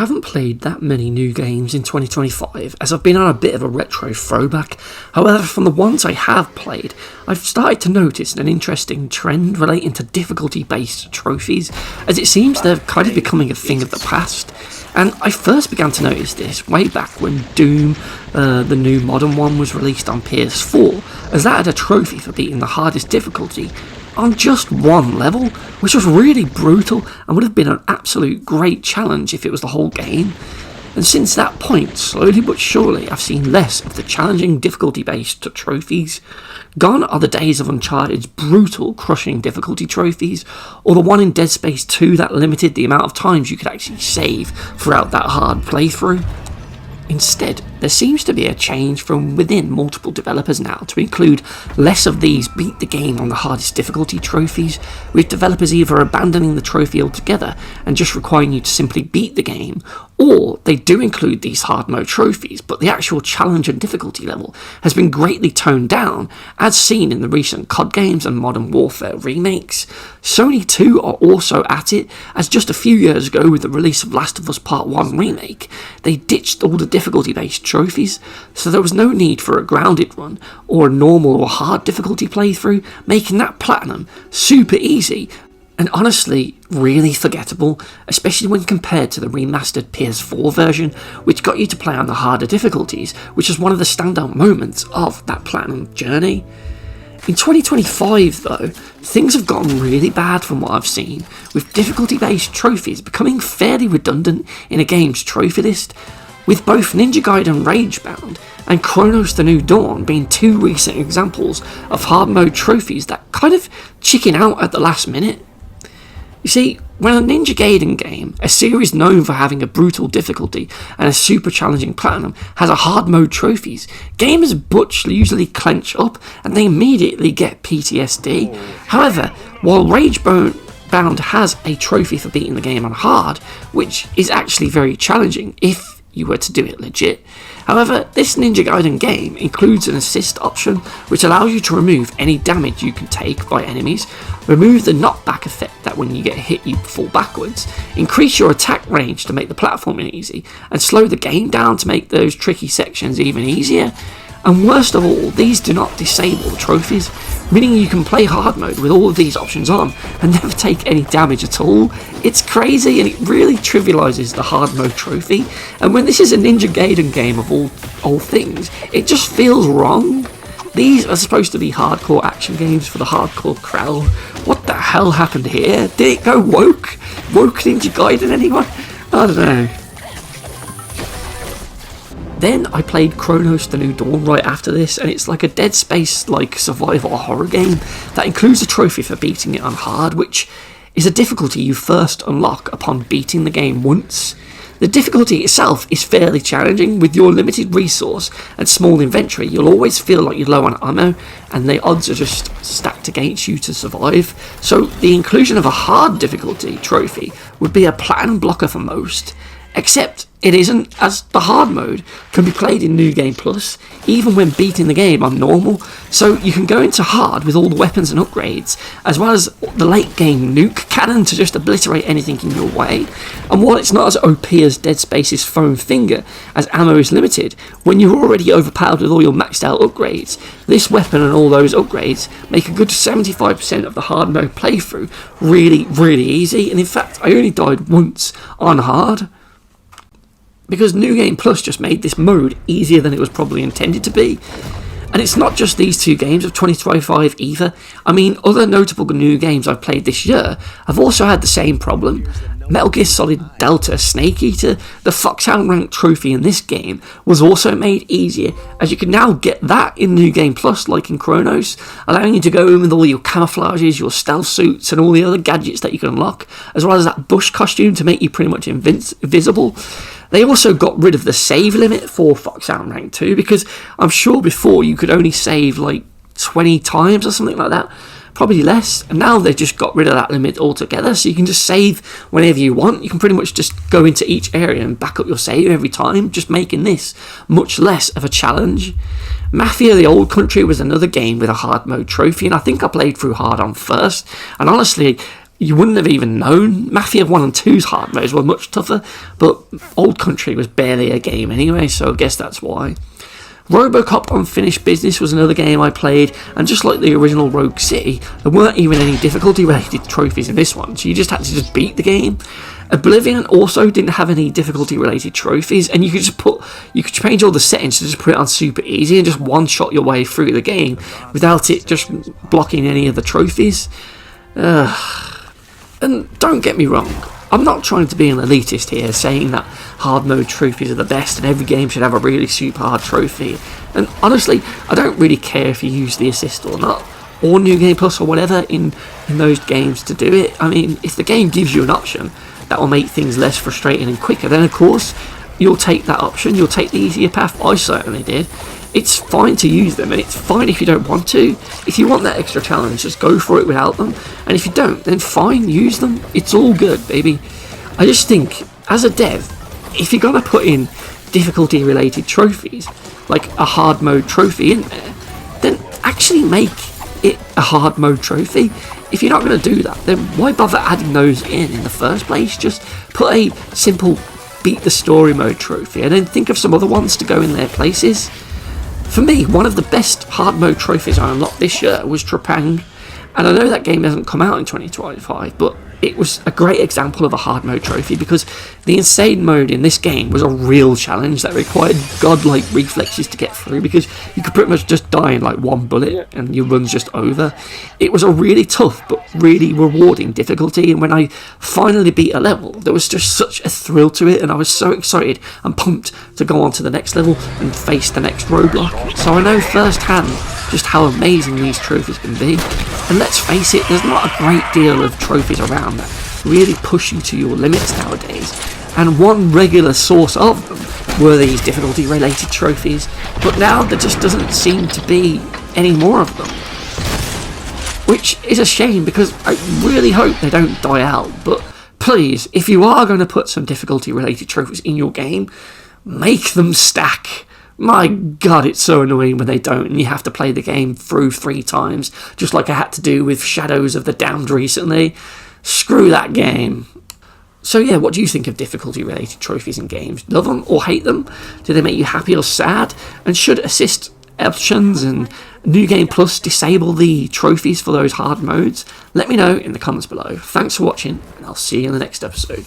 haven't played that many new games in 2025, as I've been on a bit of a retro throwback. However, from the ones I have played, I've started to notice an interesting trend relating to difficulty-based trophies, as it seems they're kind of becoming a thing of the past. And I first began to notice this way back when Doom, the new modern one, was released on PS4, as that had a trophy for beating the hardest difficulty on just one level, which was really brutal and would have been an absolute great challenge if it was the whole game. And since that point, slowly but surely, I've seen less of the challenging difficulty-based trophies. Gone are the days of Uncharted's brutal, crushing difficulty trophies, or the one in Dead Space 2 that limited the amount of times you could actually save throughout that hard playthrough. Instead, there seems to be a change from within multiple developers now to include less of these beat the game on the hardest difficulty trophies, with developers either abandoning the trophy altogether and just requiring you to simply beat the game, or they do include these hard mode trophies, but the actual challenge and difficulty level has been greatly toned down, as seen in the recent COD games and Modern Warfare remakes. Sony too are also at it, as just a few years ago with the release of Last of Us Part 1 remake, they ditched all the difficulty-based trophies, so there was no need for a grounded run or a normal or hard difficulty playthrough, making that platinum super easy and honestly really forgettable, especially when compared to the remastered PS4 version, which got you to play on the harder difficulties, which is one of the standout moments of that platinum journey. In 2025 though, things have gotten really bad from what I've seen, with difficulty-based trophies becoming fairly redundant in a game's trophy list, with both Ninja Gaiden Ragebound and Cronos the New Dawn being two recent examples of hard mode trophies that kind of chicken out at the last minute. You see, when a Ninja Gaiden game, a series known for having a brutal difficulty and a super challenging platinum, has a hard mode trophies, gamers' butts usually clench up and they immediately get PTSD. However, while Ragebound has a trophy for beating the game on hard, which is actually very challenging if you were to do it legit. However, this Ninja Gaiden game includes an assist option which allows you to remove any damage you can take by enemies, remove the knockback effect that when you get hit you fall backwards, increase your attack range to make the platforming easy, and slow the game down to make those tricky sections even easier. And worst of all, these do not disable trophies, meaning you can play hard mode with all of these options on and never take any damage at all. It's crazy and it really trivialises the hard mode trophy, and when this is a Ninja Gaiden game of all things, it just feels wrong. These are supposed to be hardcore action games for the hardcore crowd. What the hell happened here? Did it go woke? Woke Ninja Gaiden anyone? I don't know. Then I played Cronos the New Dawn right after this, and it's like a Dead Space-like survival horror game that includes a trophy for beating it on hard, which is a difficulty you first unlock upon beating the game once. The difficulty itself is fairly challenging. With your limited resource and small inventory, you'll always feel like you're low on ammo, and the odds are just stacked against you to survive. So the inclusion of a hard difficulty trophy would be a platinum blocker for most. Except it isn't, as the hard mode can be played in New Game Plus, even when beating the game on normal, so you can go into hard with all the weapons and upgrades, as well as the late game nuke cannon to just obliterate anything in your way. And while it's not as OP as Dead Space's foam finger, as ammo is limited, when you're already overpowered with all your maxed out upgrades, this weapon and all those upgrades make a good 75% of the hard mode playthrough really, really easy, and in fact I only died once on hard, because New Game Plus just made this mode easier than it was probably intended to be. And it's not just these two games of 2025 either. I mean, other notable new games I've played this year have also had the same problem. Metal Gear Solid Delta Snake Eater, the Foxhound rank trophy in this game, was also made easier, as you can now get that in New Game Plus like in Cronos, allowing you to go in with all your camouflages, your stealth suits and all the other gadgets that you can unlock, as well as that bush costume to make you pretty much invisible. They also got rid of the save limit for Foxhound rank 2, because I'm sure before you could only save like 20 times or something like that, probably less, and now they've just got rid of that limit altogether, so you can just save whenever you want. You can pretty much just go into each area and back up your save every time, just making this much less of a challenge. Mafia the Old Country was another game with a hard mode trophy, and I think I played through hard on first, and honestly you wouldn't have even known. Mafia 1 and 2's hard modes were much tougher, but Old Country was barely a game anyway, so I guess that's why. Robocop Unfinished Business was another game I played, and just like the original Rogue City, there weren't even any difficulty-related trophies in this one, so you just had to just beat the game. Oblivion also didn't have any difficulty-related trophies, and you could change all the settings to just put it on super easy and just one-shot your way through the game without it just blocking any of the trophies. And don't get me wrong, I'm not trying to be an elitist here, saying that hard mode trophies are the best and every game should have a really super hard trophy. And honestly, I don't really care if you use the assist or not, or New Game Plus or whatever in those games to do it. I mean, if the game gives you an option that will make things less frustrating and quicker, then of course you'll take that option, you'll take the easier path. I certainly did. It's fine to use them, and it's fine if you don't want to. If you want that extra challenge, just go for it without them, and if you don't, then fine, use them. It's all good, baby. I just think, as a dev, if you're gonna put in difficulty related trophies, like a hard mode trophy in there, then actually make it a hard mode trophy. If you're not going to do that, then why bother adding those in the first place? Just put a simple beat the story mode trophy and then think of some other ones to go in their places. For me, one of the best hard mode trophies I unlocked this year was Trepang, and I know that game hasn't come out in 2025, but it was a great example of a hard mode trophy because the insane mode in this game was a real challenge that required godlike reflexes to get through, because you could pretty much just die in like one bullet and your run's just over. It was a really tough but really rewarding difficulty, and when I finally beat a level, there was just such a thrill to it, and I was so excited and pumped to go on to the next level and face the next roadblock. So I know firsthand just how amazing these trophies can be. And let's face it, there's not a great deal of trophies around that really push you to your limits nowadays. And one regular source of them were these difficulty related trophies, but now there just doesn't seem to be any more of them. Which is a shame, because I really hope they don't die out. But please, if you are going to put some difficulty related trophies in your game, make them stack. My god, it's so annoying when they don't and you have to play the game through 3 times, just like I had to do with Shadows of the Damned recently. Screw that game. So yeah, what do you think of difficulty related trophies in games? Love them or hate them? Do they make you happy or sad? And should assist options and New Game Plus disable the trophies for those hard modes? Let me know in the comments below. Thanks for watching, and I'll see you in the next episode.